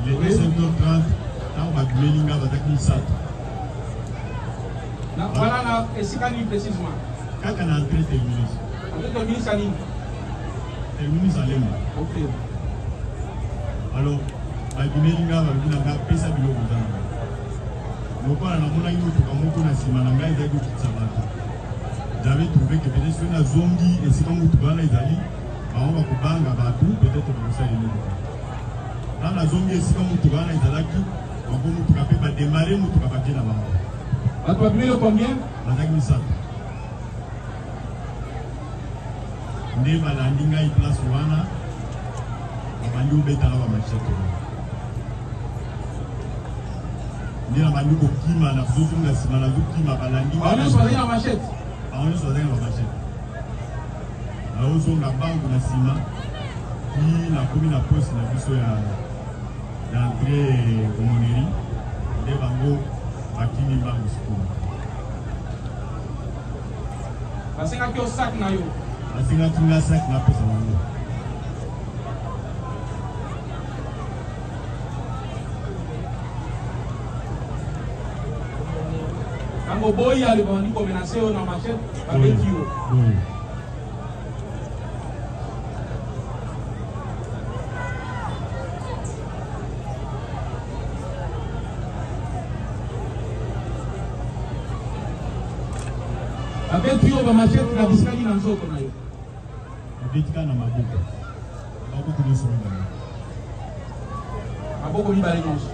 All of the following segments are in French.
Il était 5h30, on va Melinga, on va Sat. Voilà, et c'est quand précisément. Quand on a entré, terminé. Terminé, ça ligne. Terminé, ça ligne. Ok. Alors, on va Melinga, on va Pesa Bilo. Donc, on a j'avais trouvé que peut-être sur la zombie et c'est comme vous les ali, on va peut-être comme ça. Dans la zombie, c'est comme vous les alaki, on va démarrer, on va partir là-bas. Tu as pris le combien? On a mis ça. On est à la ligne et place Wana, on va nous mettre à la machette. On est à la ligne qui m'a la zone, la qui m'a la ligne. On est sur la machette. On est sur la machette. Alors, on a la banque de la ciment qui a commis la poste d'entrée au Moneri. Et Bango a fini par le secours. Parce qu'il y a un sac. Parce qu'il y a un sac. Quand on boit, il y a le bandit qui a menacé dans la machette avec Kyo. Avec Kyo, la machette, la biscali dans le zoo. La biscali dans ma bouche. Beaucoup de choses. Beaucoup de choses.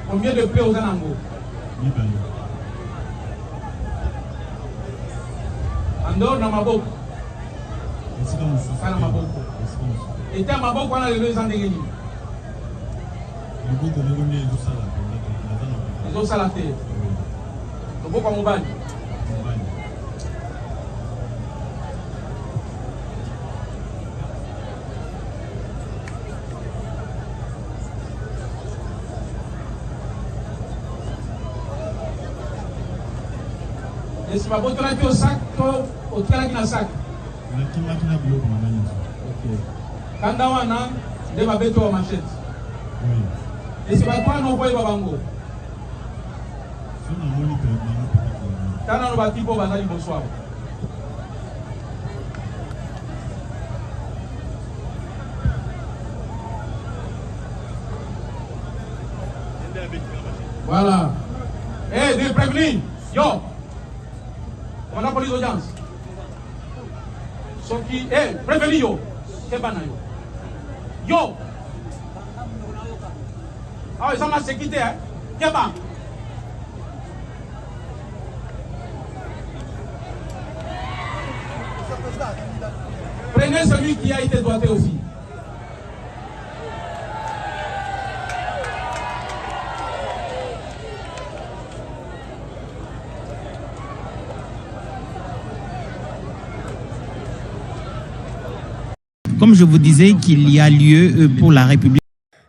Combien de paix aux Anango? En dehors de ma bouche. Pas dans ma bouche. Et dans ma bouche, on a les deux ans de gagner. Ils ont salaté. Le beau comme on va. Et si ma botte là au sac, au tel qui sac. Quand on a de ma bête au machette. Et si ma toi non voit babango. Quand on va tipo bazali bonsoir. Voilà. Eh, de prévenir. Yo. On a police d'audience. Sauf qui, prévenez yo. C'est pas yo. Yo. Ah, ils ont la sécurité, hein. Qu'est-ce pas? Prenez celui qui a été doigté aussi. Comme je vous disais qu'il y a lieu pour la République.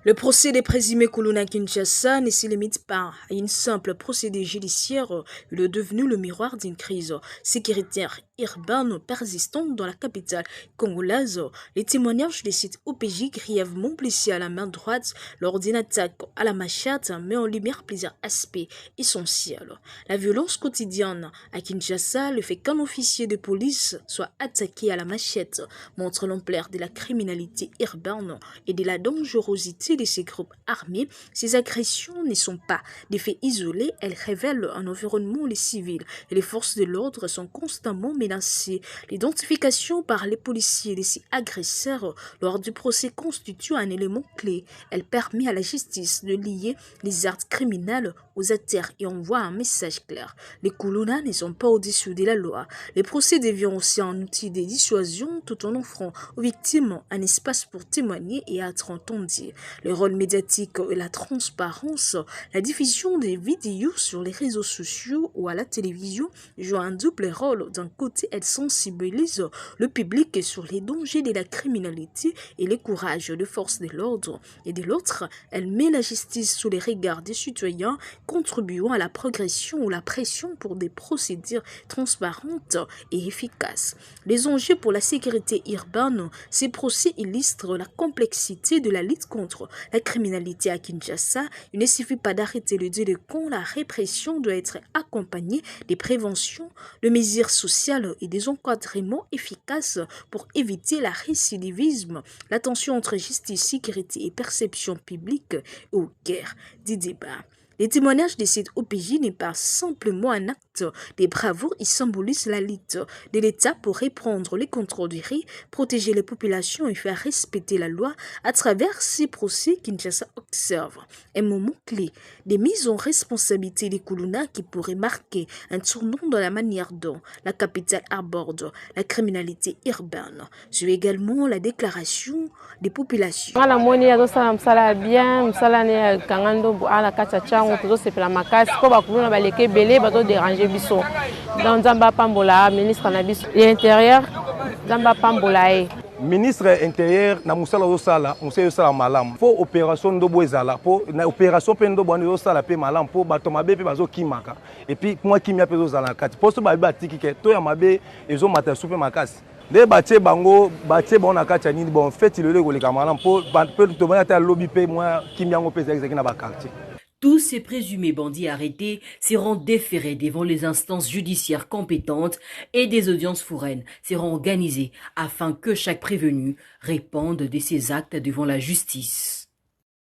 Le procès des présumés Kuluna Kinshasa ne se limite pas à une simple procédure judiciaire. Il est devenu le miroir d'une crise sécuritaire urbaine persistante dans la capitale congolaise. Les témoignages des sites OPJ grièvement blessés à la main droite lors d'une attaque à la machette met en lumière plusieurs aspects essentiels. La violence quotidienne à Kinshasa, le fait qu'un officier de police soit attaqué à la machette montre l'ampleur de la criminalité urbaine et de la dangerosité de ces groupes armés. Ces agressions ne sont pas des faits isolés, elles révèlent un environnement où les civils et les forces de l'ordre sont constamment menacés. L'identification par les policiers de ces agresseurs lors du procès constitue un élément clé. Elle permet à la justice de lier les actes criminels aux auteurs et envoie un message clair. Les Kuluna ne sont pas au-dessus de la loi. Les procès deviennent aussi un outil de dissuasion tout en offrant aux victimes un espace pour témoigner et être entendues. Le rôle médiatique et la transparence, la diffusion des vidéos sur les réseaux sociaux ou à la télévision jouent un double rôle. D'un côté, côté, elle sensibilise le public sur les dangers de la criminalité et les courages de forces de l'ordre. Et de l'autre, elle met la justice sous les regards des citoyens, contribuant à la progression ou la pression pour des procédures transparentes et efficaces. Les enjeux pour la sécurité urbaine, ces procès illustrent la complexité de la lutte contre la criminalité à Kinshasa. Il ne suffit pas d'arrêter le délinquant, la répression doit être accompagnée des préventions, de mesures sociales et des encadrements efficaces pour éviter la récidivisme. La tension entre justice, sécurité et perception publique est au cœur du débat. Les témoignages de cette OPJ n'est pas simplement un acte de bravoure, ils symbolisent la lutte de l'État pour reprendre les contrôles du riz, protéger les populations et faire respecter la loi à travers ces procès. Kinshasa observe un moment clé des mises en responsabilité des Kuluna qui pourraient marquer un tournant dans la manière dont la capitale aborde la criminalité urbaine. C'est également la déclaration des populations. Tozosepela makasi po bakuluna baleke ebele bazoderange biso donc nzambe apambola ministre na biso ya intérieur nzambe apambola ye ministre intérieur na musala yosala malamu po opération ndobo ezala po na opération pe ndobo wana yosala pe malamu po bato mabe pe bazokimaka et puis moi kimia pe zozala kati poso babe batiki ke to ya mabe ezomata supe makasi nde batie bango na kati ya nini bon fait ilele koleka malamu po to bana ta lobby pe moi kimia ngo pe ezaki na ba quartier. Tous ces présumés bandits arrêtés seront déférés devant les instances judiciaires compétentes et des audiences foraines seront organisées afin que chaque prévenu réponde de ses actes devant la justice.